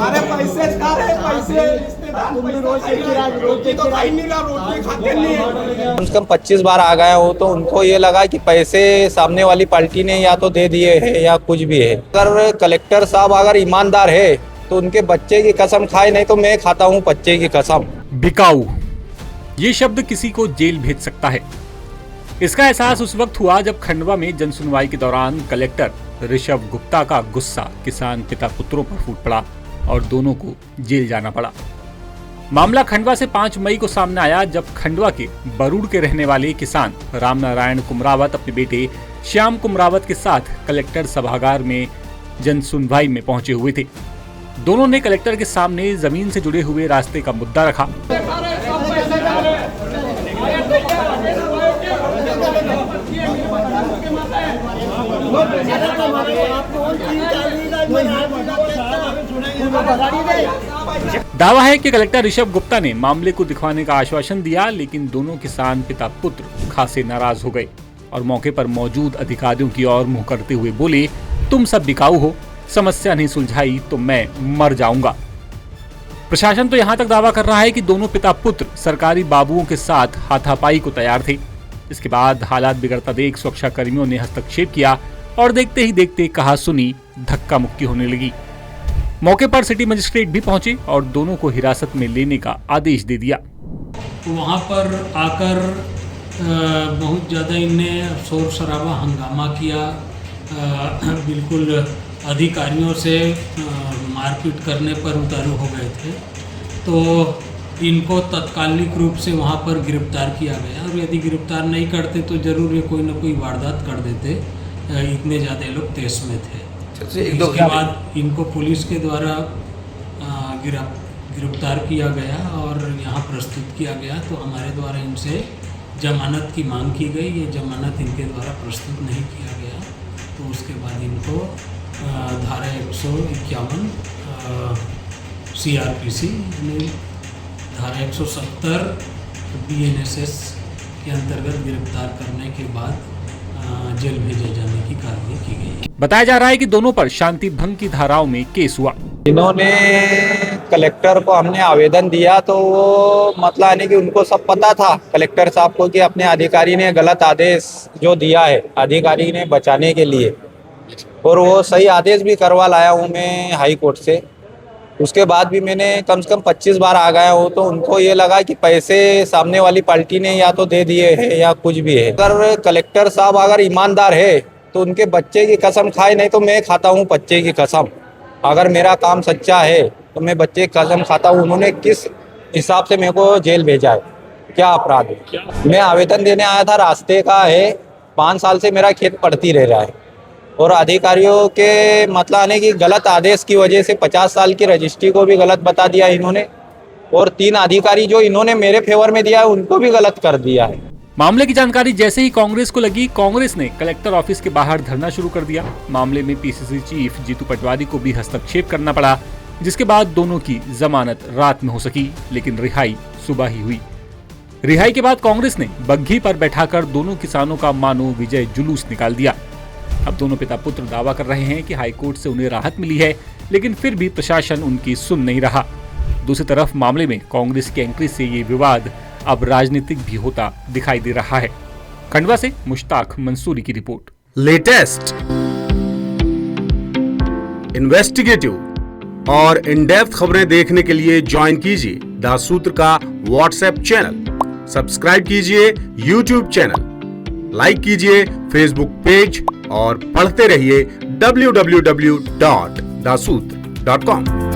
अरे पैसे कम से कम 25 बार आ गए हो तो उनको ये लगा कि पैसे सामने वाली पार्टी ने या तो दे दिए हैं या कुछ भी है। अगर कलेक्टर साहब अगर ईमानदार है तो उनके बच्चे की कसम खाए, नहीं तो मैं खाता हूँ बच्चे की कसम। बिकाऊ, ये शब्द किसी को जेल भेज सकता है। इसका एहसास उस वक्त हुआ जब खंडवा में जनसुनवाई के दौरान कलेक्टर ऋषभ गुप्ता का गुस्सा किसान पिता पुत्रों पर फूट पड़ा और दोनों को जेल जाना पड़ा। मामला खंडवा से 5 मई को सामने आया जब खंडवा के बरूड़ के रहने वाले किसान रामनारायण कुमरावत अपने बेटे श्याम कुमरावत के साथ कलेक्टर सभागार में जनसुनवाई में पहुंचे हुए थे। दोनों ने कलेक्टर के सामने जमीन से जुड़े हुए रास्ते का मुद्दा रखा। दावा है कि कलेक्टर ऋषभ गुप्ता ने मामले को दिखवाने का आश्वासन दिया, लेकिन दोनों किसान पिता पुत्र खासे नाराज हो गए और मौके पर मौजूद अधिकारियों की ओर मुंह करते हुए बोले, तुम सब बिकाऊ हो, समस्या नहीं सुलझाई तो मैं मर जाऊंगा। प्रशासन तो यहां तक दावा कर रहा है कि दोनों पिता पुत्र सरकारी बाबुओं के साथ हाथापाई को तैयार थे। इसके बाद हालात बिगड़ता देख सुरक्षा कर्मियों ने हस्तक्षेप किया और देखते ही देखते कहा सुनी धक्का मुक्की होने लगी। मौके पर सिटी मजिस्ट्रेट भी पहुंचे और दोनों को हिरासत में लेने का आदेश दे दिया। वहां पर आकर बहुत ज़्यादा इनने शोर शराबा हंगामा किया, बिल्कुल अधिकारियों से मारपीट करने पर उतारू हो गए थे। तो इनको तत्कालिक रूप से वहां पर गिरफ्तार किया गया और यदि गिरफ्तार नहीं करते तो जरूर ये कोई ना कोई वारदात कर देते, इतने ज़्यादा लोग तेज में थे। इसके बाद इनको पुलिस के द्वारा गिरफ्तार किया गया और यहाँ प्रस्तुत किया गया। तो हमारे द्वारा इनसे जमानत की मांग की गई, ये जमानत इनके द्वारा प्रस्तुत नहीं किया गया। तो उसके बाद इनको धारा 151 CRPC यानी धारा 170 BNSS के अंतर्गत गिरफ्तार करने के बाद जेल भेजे जाने की कार्रवाई की गई। बताया जा रहा है कि दोनों पर शांति भंग की धाराओं में केस हुआ। इन्होंने कलेक्टर को हमने आवेदन दिया तो वो मतलब यानी कि उनको सब पता था कलेक्टर साहब को कि अपने अधिकारी ने गलत आदेश जो दिया है अधिकारी ने बचाने के लिए, और वो सही आदेश भी करवा लाया हूँ मैं हाई कोर्ट से। उसके बाद भी मैंने कम से कम 25 बार आ गया हो तो उनको ये लगा कि पैसे सामने वाली पार्टी ने या तो दे दिए हैं या कुछ भी है। अगर कलेक्टर साहब अगर ईमानदार है तो उनके बच्चे की कसम खाए, नहीं तो मैं खाता हूँ बच्चे की कसम। अगर मेरा काम सच्चा है तो मैं बच्चे की कसम खाता हूँ। उन्होंने किस हिसाब से मेरे को जेल भेजा है, क्या अपराध है? मैं आवेदन देने आया था, रास्ते का है, 5 साल से मेरा खेत पड़ती रह रहा है और अधिकारियों के मतलब आने की गलत आदेश की वजह से 50 साल की रजिस्ट्री को भी गलत बता दिया इन्होंने, और 3 अधिकारी जो इन्होंने मेरे फेवर में दिया है उनको भी गलत कर दिया है। मामले की जानकारी जैसे ही कांग्रेस को लगी, कांग्रेस ने कलेक्टर ऑफिस के बाहर धरना शुरू कर दिया। मामले में PCC चीफ जीतू पटवारी को भी हस्तक्षेप करना पड़ा, जिसके बाद दोनों की जमानत रात में हो सकी, लेकिन रिहाई सुबह ही हुई। रिहाई के बाद कांग्रेस ने बग्घी पर बैठाकर दोनों किसानों का मानो विजय जुलूस निकाल दिया। अब दोनों पिता पुत्र दावा कर रहे हैं कि हाईकोर्ट से उन्हें राहत मिली है, लेकिन फिर भी प्रशासन उनकी सुन नहीं रहा। दूसरी तरफ मामले में कांग्रेस की एंट्री से ये विवाद अब राजनीतिक भी होता दिखाई दे रहा है। खंडवा से मुश्ताक मंसूरी की रिपोर्ट। लेटेस्ट, इन्वेस्टिगेटिव और इन डेप्थ खबरें देखने के लिए ज्वाइन कीजिए द सूत्र का व्हाट्सएप चैनल, सब्सक्राइब कीजिए YouTube चैनल, लाइक कीजिए Facebook पेज और पढ़ते रहिए www.daसूत्र.com।